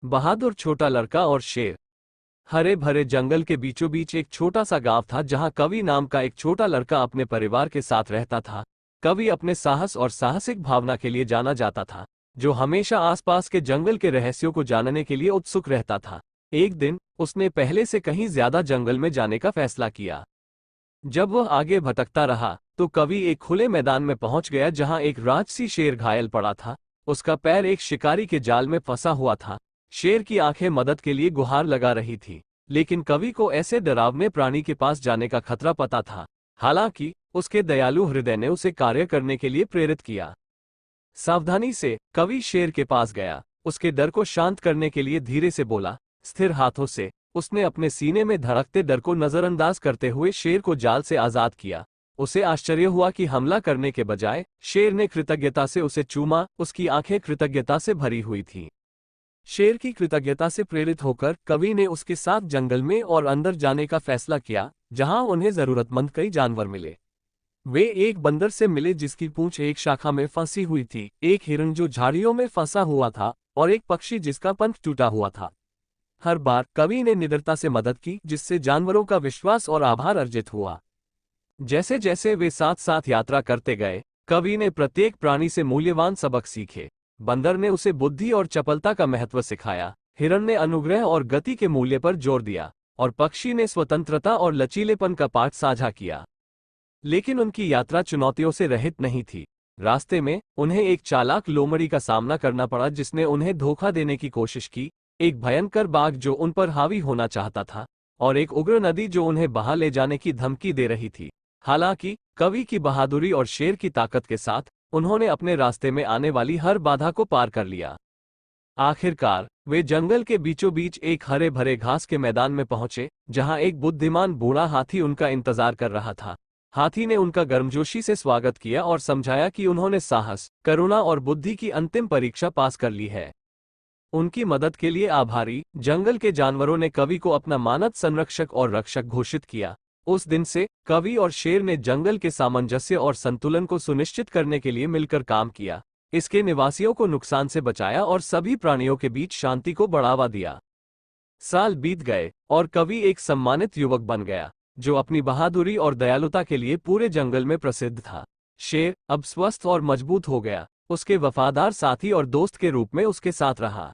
बहादुर छोटा लड़का और शेर। हरे भरे जंगल के बीचों बीच एक छोटा सा गांव था जहां कवि नाम का एक छोटा लड़का अपने परिवार के साथ रहता था। कवि अपने साहस और साहसिक भावना के लिए जाना जाता था, जो हमेशा आसपास के जंगल के रहस्यों को जानने के लिए उत्सुक रहता था। एक दिन उसने पहले से कहीं ज्यादा जंगल में जाने का फैसला किया। जब वह आगे भटकता रहा तो कवि एक खुले मैदान में पहुंच गया जहां एक राजसी शेर घायल पड़ा था। उसका पैर एक शिकारी के जाल में फंसा हुआ था। शेर की आंखें मदद के लिए गुहार लगा रही थी, लेकिन कवि को ऐसे डरावने प्राणी के पास जाने का खतरा पता था। हालांकि उसके दयालु हृदय ने उसे कार्य करने के लिए प्रेरित किया। सावधानी से कवि शेर के पास गया। उसके डर को शांत करने के लिए धीरे से बोला। स्थिर हाथों से उसने अपने सीने में धड़कते डर को नजरअंदाज करते हुए शेर को जाल से आजाद किया। उसे आश्चर्य हुआ कि हमला करने के बजाय शेर ने कृतज्ञता से उसे चूमा। उसकी आंखें कृतज्ञता से भरी हुई थीं। शेर की कृतज्ञता से प्रेरित होकर कवि ने उसके साथ जंगल में और अंदर जाने का फैसला किया, जहां उन्हें जरूरतमंद कई जानवर मिले। वे एक बंदर से मिले जिसकी पूंछ एक शाखा में फंसी हुई थी, एक हिरण जो झाड़ियों में फंसा हुआ था, और एक पक्षी जिसका पंख टूटा हुआ था। हर बार कवि ने निडरता से मदद की, जिससे जानवरों का विश्वास और आभार अर्जित हुआ। जैसे जैसे वे साथ साथ यात्रा करते गए, कवि ने प्रत्येक प्राणी से मूल्यवान सबक सीखे। बंदर ने उसे बुद्धि और चपलता का महत्व सिखाया, हिरण ने अनुग्रह और गति के मूल्य पर जोर दिया, और पक्षी ने स्वतंत्रता और लचीलेपन का पाठ साझा किया। लेकिन उनकी यात्रा चुनौतियों से रहित नहीं थी। रास्ते में उन्हें एक चालाक लोमड़ी का सामना करना पड़ा जिसने उन्हें धोखा देने की कोशिश की, एक भयंकर बाघ जो उन पर हावी होना चाहता था, और एक उग्र नदी जो उन्हें बहा ले जाने की धमकी दे रही थी। हालांकि कवि की बहादुरी और शेर की ताकत के साथ उन्होंने अपने रास्ते में आने वाली हर बाधा को पार कर लिया। आखिरकार वे जंगल के बीचों बीच एक हरे भरे घास के मैदान में पहुंचे, जहां एक बुद्धिमान बूढ़ा हाथी उनका इंतजार कर रहा था। हाथी ने उनका गर्मजोशी से स्वागत किया और समझाया कि उन्होंने साहस, करुणा और बुद्धि की अंतिम परीक्षा पास कर ली है। उनकी मदद के लिए आभारी जंगल के जानवरों ने कवि को अपना मानद संरक्षक और रक्षक घोषित किया। उस दिन से कवि और शेर ने जंगल के सामंजस्य और संतुलन को सुनिश्चित करने के लिए मिलकर काम किया। इसके निवासियों को नुकसान से बचाया और सभी प्राणियों के बीच शांति को बढ़ावा दिया। साल बीत गए और कवि एक सम्मानित युवक बन गया, जो अपनी बहादुरी और दयालुता के लिए पूरे जंगल में प्रसिद्ध था। शेर अब स्वस्थ और मजबूत हो गया, उसके वफादार साथी और दोस्त के रूप में उसके साथ रहा।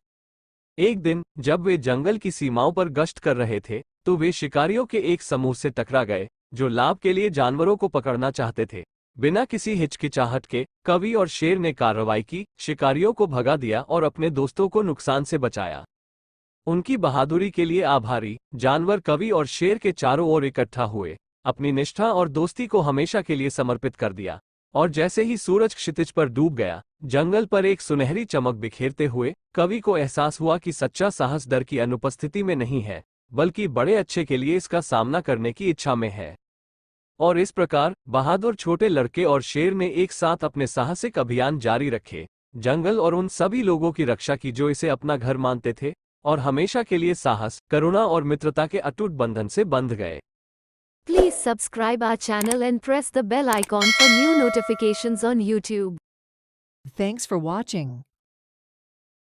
एक दिन जब वे जंगल की सीमाओं पर गश्त कर रहे थे, तो वे शिकारियों के एक समूह से टकरा गए, जो लाभ के लिए जानवरों को पकड़ना चाहते थे। बिना किसी हिचकिचाहट के कवि और शेर ने कार्रवाई की, शिकारियों को भगा दिया और अपने दोस्तों को नुकसान से बचाया। उनकी बहादुरी के लिए आभारी जानवर कवि और शेर के चारों ओर इकट्ठा हुए, अपनी निष्ठा और दोस्ती को हमेशा के लिए समर्पित कर दिया। और जैसे ही सूरज क्षितिज पर डूब गया, जंगल पर एक सुनहरी चमक बिखेरते हुए कवि को एहसास हुआ कि सच्चा साहस डर की अनुपस्थिति में नहीं है, बल्कि बड़े अच्छे के लिए इसका सामना करने की इच्छा में है। और इस प्रकार बहादुर छोटे लड़के और शेर ने एक साथ अपने साहसिक अभियान जारी रखे, जंगल और उन सभी लोगों की रक्षा की जो इसे अपना घर मानते थे, और हमेशा के लिए साहस, करुणा और मित्रता के अटूट बंधन से बंध गए। Please subscribe our channel and press the bell icon for new notifications on YouTube. Thanks for watching.